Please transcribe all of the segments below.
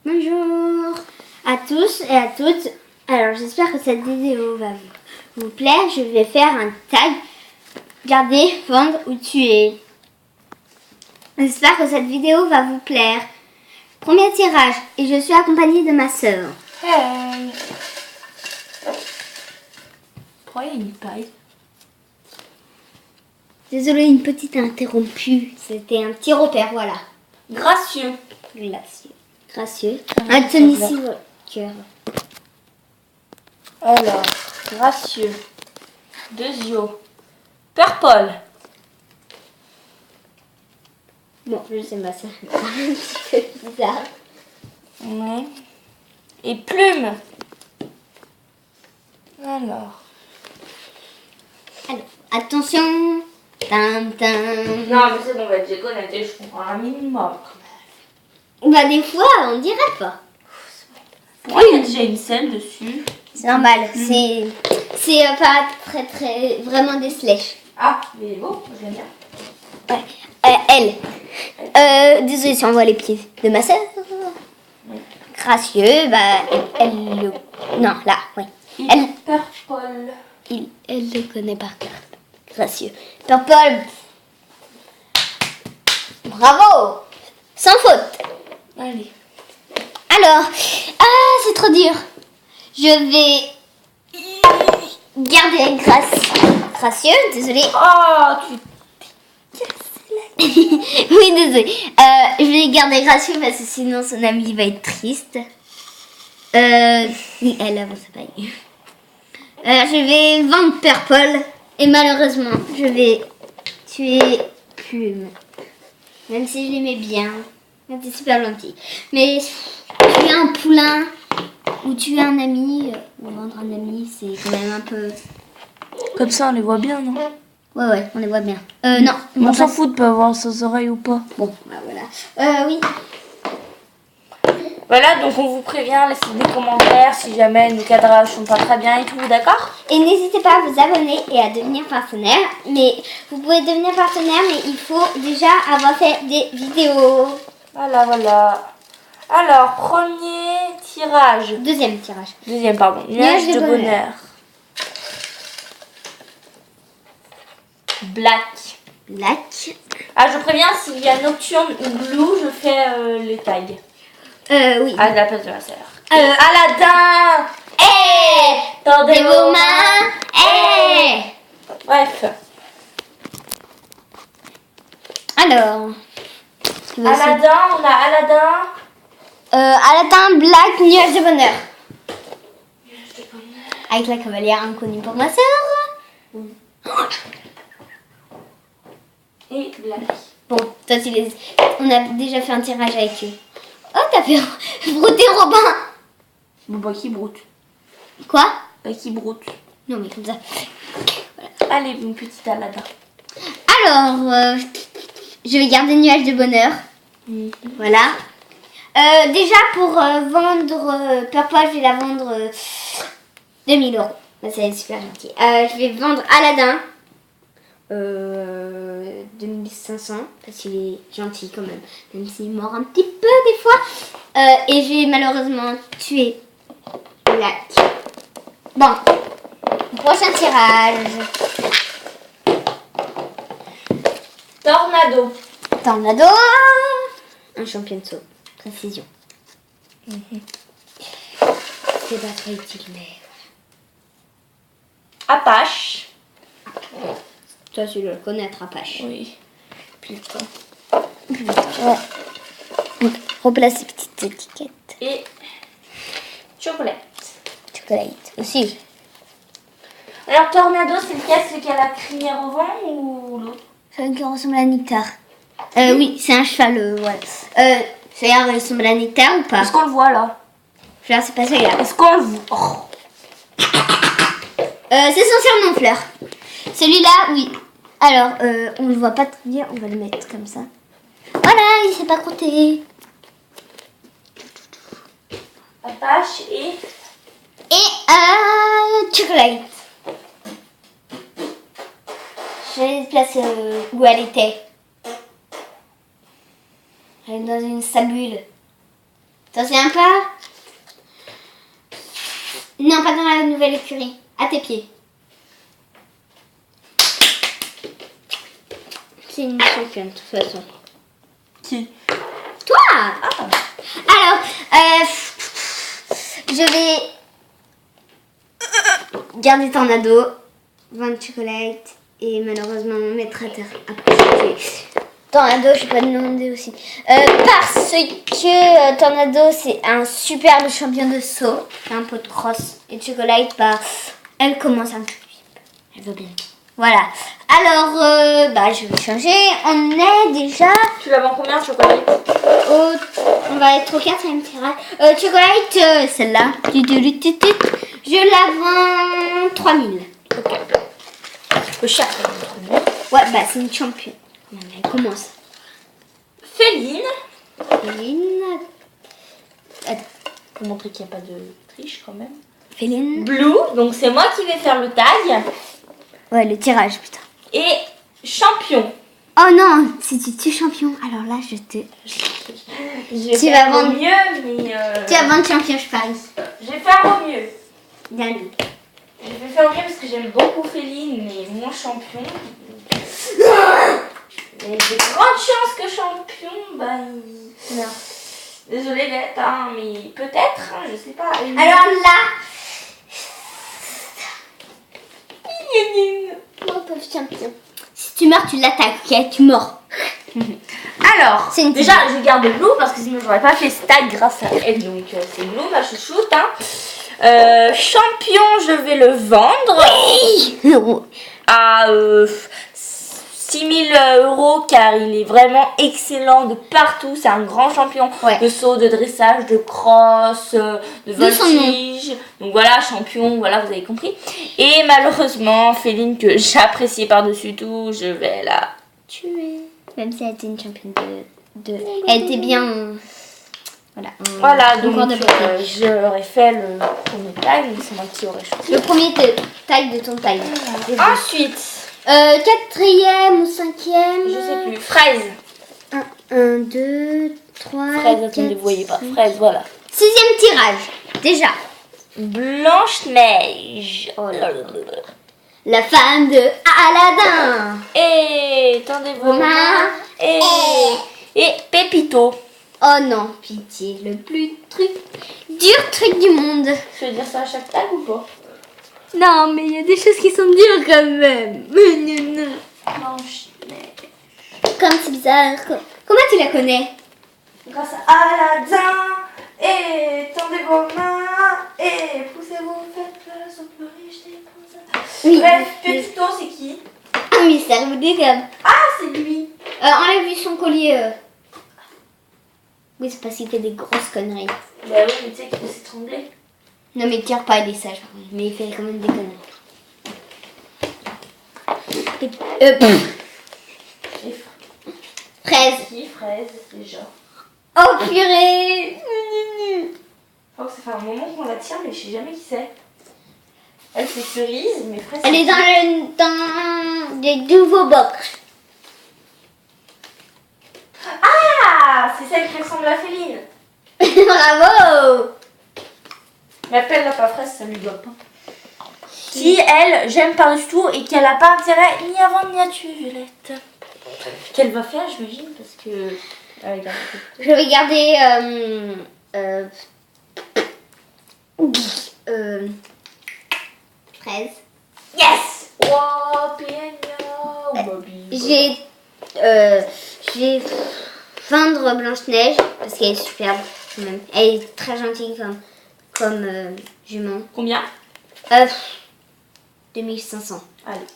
Bonjour à tous et à toutes. Alors j'espère que cette vidéo va vous plaire. Je vais faire un tag garder, vendre ou tuer. J'espère que cette vidéo va vous plaire. Premier tirage et je suis accompagnée de ma sœur. Pourquoi il y a une paille? Désolée, une petite interrompue. C'était un petit repère, voilà. Gracieux. Gracieux. Un Tony Walker. Alors, gracieux. Dezio. Purple. Bon, je sais ma sœur. Un petit peu bizarre. Ouais. Et plume. Alors, Attention. Tin, tin. non, mais c'est bon, j'ai connecté, je comprends un minimum. Bah des fois, on dirait pas. Pourquoi il y a déjà une selle dessus? C'est normal. C'est pas très vraiment des slashes. Ah, mais bon, j'aime bien. Ouais. Désolée si on voit les pieds de ma sœur. Oui. Gracieux, bah elle non là, oui. Elle Purple. elle le connaît par cœur. Gracieux. Purple. Bravo. Sans faute. Allez. Alors, c'est trop dur. Je vais garder gracieux, désolée. Oh, tu Oui, désolée. Je vais garder gracieux parce que sinon son ami va être triste. Oui, elle avance pas. Je vais vendre Purple et malheureusement, je vais tuer Plume. Même si je l'aimais bien. Elle était super gentille. Mais tuer un poulain ou tuer un ami ou vendre un ami, c'est quand même un peu... Comme ça, on les voit bien, non? Ouais, on les voit bien. Non. On s'en fout de pas avoir ses oreilles ou pas. Bon, bah voilà. Oui. Voilà, donc on vous prévient, laissez des commentaires si jamais nos cadrages sont pas très bien et tout, d'accord? Et n'hésitez pas à vous abonner et à devenir partenaire. Mais vous pouvez devenir partenaire, mais il faut déjà avoir fait des vidéos. Voilà. Alors, premier tirage. Deuxième tirage. Deuxième, pardon. Nuage de bonheur. Black. Ah, je préviens, s'il y a Nocturne ou Blue, je fais les tags. Oui. À la place de ma sœur. Aladdin. Tendez vos mains. Bref. Alors. Aladdin, on a Aladdin. Aladdin, Black, nuage de bonheur. Avec la cavalière inconnue pour ma sœur. Et Black. Bon, toi, on a déjà fait un tirage avec eux. Oh, t'as fait brouter Robin. Bon, bah, qui broute? Quoi? Bah, qui broute? Non, mais comme ça. Allez, une petite Aladdin. Alors, je vais garder nuage de bonheur. Voilà. Déjà, pour vendre Purple, je vais la vendre 2000 €. Bah, c'est super gentil. Je vais vendre Aladdin. 2500 parce qu'il est gentil quand même s'il mord un petit peu des fois. Et j'ai malheureusement tué Black. Bon, prochain tirage. Tornado. Un champion de saut. Précision. C'est pas très utile, mais Apache. toi tu dois le connaître, Apache. Oui. Putain. Ouais. Donc, replace ces petites étiquettes. Et chocolat. Chocolate aussi. Alors, Tornado, c'est lequel? Celui qui a la crinière au vent ou l'autre? Celui qui ressemble à Nectar. Oui, c'est un cheval, ouais. C'est-à-dire, il ressemble à Nectar ou pas? Est-ce qu'on le voit là? Fleur, c'est pas celui-là. Est-ce qu'on le voit? Oh. C'est son surnom, Fleur. Celui-là, oui. Alors, on le voit pas très bien, on va le mettre comme ça. Voilà, il s'est pas croûté. Apache et Chocolate. Je vais la place où elle était. Elle est dans une stabule. Attention pas. Non, pas dans la nouvelle écurie. À tes pieds. C'est une championne de toute façon. Qui? Toi. Ah. Alors, je vais garder Tornado, vendre Chocolate et malheureusement mettre à terre. Après, Tornado, je vais pas le demander aussi. Parce que Tornado, c'est un superbe champion de saut, un pot de cross. Et Chocolate, bah, elle commence un peu. Elle veut bien. Voilà. Alors, je vais changer. On est déjà Tu la vends combien, Chocolate? on va être au 4e tirage. Chocolate, celle-là. Je la vends 3000. Ok. Le cher. Ouais, bah c'est une championne. Elle commence. Féline. Féline. Pour montrer qu'il n'y a pas de triche quand même. Féline. Blue, donc c'est moi qui vais faire le tag. Ouais, le tirage, putain. Et champion. Oh non, si tu tues champion, alors là, je te... Je Tu vais vas faire vendre- au mieux, mais... Tu vas vendre champion, je parie. Je vais faire au mieux. Bien. Je vais faire au mieux parce que j'aime beaucoup Féline, mais mon champion... Il y a de grandes chances que champion, bah... Non. Désolée d'être, hein, mais peut-être, hein, je sais pas. Alors là... Mon pauvre champion. Si tu meurs, tu l'attaques, ok? Tu meurs. Alors, C'est une déjà, je garde Blue parce que sinon j'aurais pas fait ce tag grâce à elle. Donc, c'est Blue, ma chouchoute. Hein. Champion, je vais le vendre à 6000 € car il est vraiment excellent de partout. C'est un grand champion de saut, de dressage, de cross, de voltige. Donc voilà, champion, voilà, vous avez compris. Et malheureusement, Féline que j'appréciais par-dessus tout, je vais la tuer. Même si elle était une championne de... Elle était bien... Voilà, donc j'aurais fait le premier tag, mais c'est moi qui aurais choisi. Le premier taille de ton taille. Ensuite, 4e ou 5e. je sais plus, fraise. 1, 2, 3, Fraise, attendez, vous voyez pas, fraise, voilà. 6e tirage, déjà. Blanche-Neige. Oh là là. La femme de Aladdin. Et tendez vos mains. Et Pépito. Oh non, pitié, le plus dur truc du monde. Je vais dire ça à chaque tag ou pas? Non, mais il y a des choses qui sont dures quand même. Blanche-Neige. Comme c'est bizarre. Comment tu la connais? Grâce à Aladdin. Et tendez vos mains. Et poussez-vous, faites place au plus riche des princesses. Oui. Bref, Pépito, c'est qui? Un mystère, vous dégomme. Ah, c'est lui. Enlève lui son collier. Oui, c'est parce qu'il fait des grosses conneries. Bah oui, mais tu sais qu'il peut s'étrangler. Non, mais il tire pas, il est sage. Mais il fait quand même des conneries. Fraise. Qui? Fraise, déjà. Oh purée. Je crois que ça fait un moment qu'on la tient, mais je sais jamais qui c'est. Elle c'est cerise, mais fraise. Elle est dans des nouveaux box. Ah, c'est celle qui ressemble à Féline. Bravo. Mais appelle-la pas fraise, ça lui doit pas. Qui, elle, j'aime par-dessus tout et qu'elle a pas intérêt ni à vendre ni à tuer, Violette. Qu'elle va faire, j'imagine, parce que. Je vais garder fraise. Yes! Oh, Piano! Je vais vendre Blanche-Neige parce qu'elle est superbe quand même. Elle est très gentille comme jument. Combien? 2500. Allez.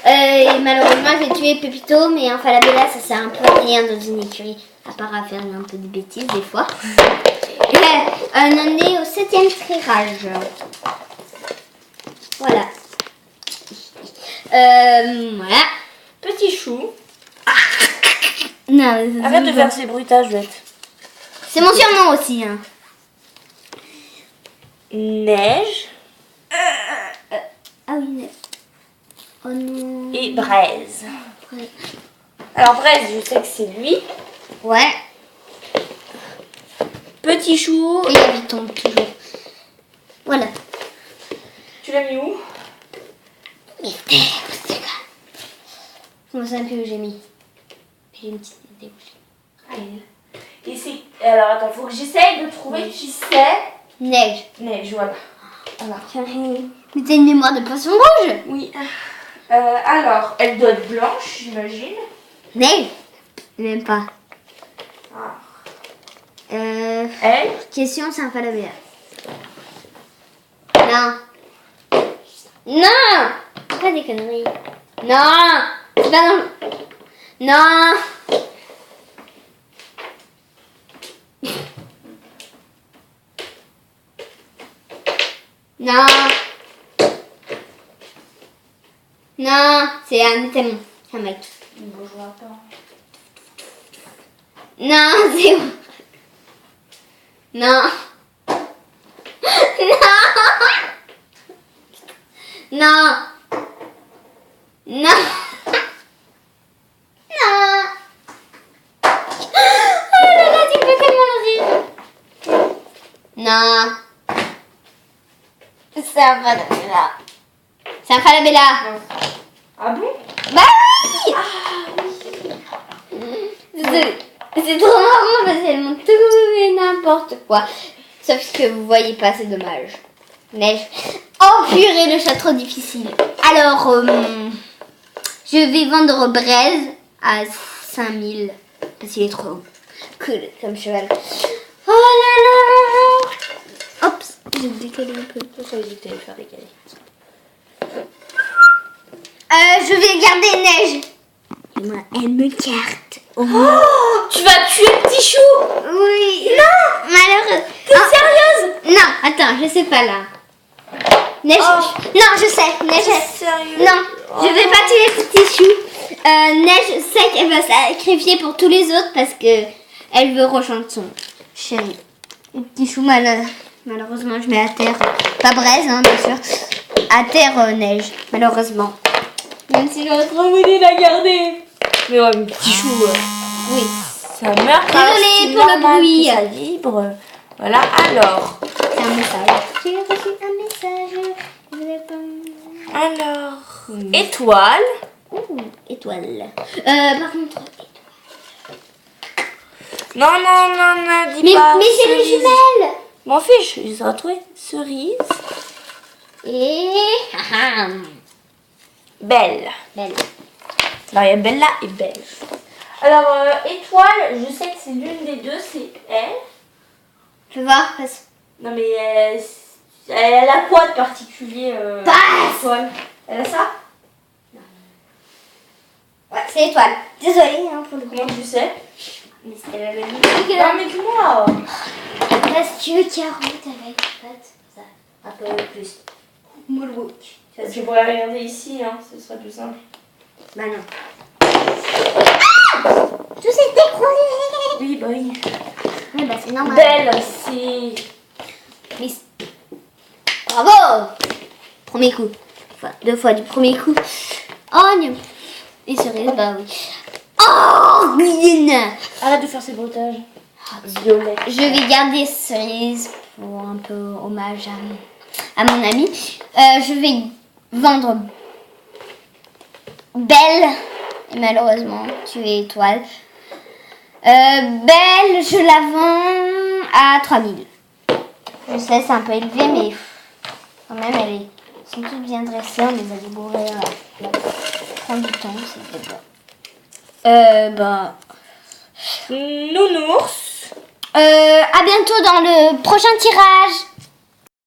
Et malheureusement, je vais tuer Pépito, mais enfin la Bella, ça sert un peu à rien dans une écurie, à part à faire un peu de bêtises des fois. On en est au 7e tirage. Voilà. Voilà. Petit chou. Non, Arrête de faire ces bruitages, Violette. c'est mon surnom aussi. Hein. Neige. Ah oui, mais... Oh non. Et braise. Ouais. Alors braise, je sais que c'est lui. Ouais. Petit chou. Et il tombe toujours. Voilà. Tu l'as mis où? Je ne sais plus où j'ai mis. J'ai une petite idée. Et c'est... Alors attends, faut que j'essaye de trouver qui c'est. Neige. Neige, voilà. Mais t'as une mémoire de poisson rouge. Oui. Alors, elle doit être blanche, j'imagine. Neige. Même pas. Ah. Elle. Question, c'est un falabella. Non. Non. C'est pas des conneries. Non. C'est pas non. Non. Non. Non. C'est un italien. C'est un mec. Bon, je vois pas. Non, c'est... Non. Non. Non. Non. Non. Oh là là, tu peux tellement le rire. Non. C'est un falabella. C'est un falabella. Ah bon? Bah oui. C'est trop marrant parce qu'elles m'ont tout et n'importe quoi. Sauf que vous voyez pas, c'est dommage. Neige. Oh purée, le chat trop difficile. Alors, je vais vendre Braise à 5000. Parce qu'il est trop cool comme cheval. Oh là là. Oups, j'ai décalé un peu. Pourquoi j'ai dit que t'allais faire décaler? Je vais garder Neige. Elle me carte. Oh, tu vas tuer le petit chou? Oui. Non. Malheureux. T'es sérieuse? Non, attends, je sais pas là. Neige. Non, je sais. Neige. T'es sérieux? Non, je vais pas tuer le petit chou. Neige sait qu'elle va sacrifier pour tous les autres parce que elle veut rejoindre son chéri. Le petit chou malheureusement je mets à terre. Pas Braise, hein, bien sûr. À terre Neige, malheureusement. Même si j'aurais trop voulu la garder. Mais ouais, mon petit chou. Oui. Ça meurt. Désolée pour le bruit. Ça vibre. Voilà, alors. C'est un message. J'ai reçu un message. Je voulais pas... Alors. Étoile. Ouh, étoile. Par contre, Non, dis pas. mais c'est les cerise. jumelles. M'en fiche, je les ai retrouvées. Cerise. Et... Belle. Belle. Alors, il y a Bella et Belle. Alors, étoile, je sais que c'est l'une des deux, c'est elle. Je vais voir. Passe. Non, mais elle a quoi de particulier Passe. étoile? Elle a ça? Ouais, c'est étoile. Désolée hein, pour le coup. Comment tu sais? Mais c'était la même Non, mais dis-moi. Parce que 40 avec ça. Un peu plus. Moulwook. Tu pourrais regarder ici, hein, ce serait plus simple. Bah non. Ah, tout s'est écroulé. Oui, bah oui. Oui, bah c'est normal. Belle, c'est... Miss. Bravo. Premier coup. Enfin, 2 fois du premier coup. Oh non. Et cerise, bah oui. Oh, Guyenne. Arrête de faire ces bruitages. Violet. Je vais garder cerise pour un peu hommage à mon ami. Je vais vendre Belle. Et malheureusement, tu es étoile. Belle, je la vends à 3000. Je sais, c'est un peu élevé, mais quand même, elles sont toutes bien dressées. On les a débourrées. Ça prend du temps, c'est bien. Bah... Nounours. À bientôt dans le prochain tirage.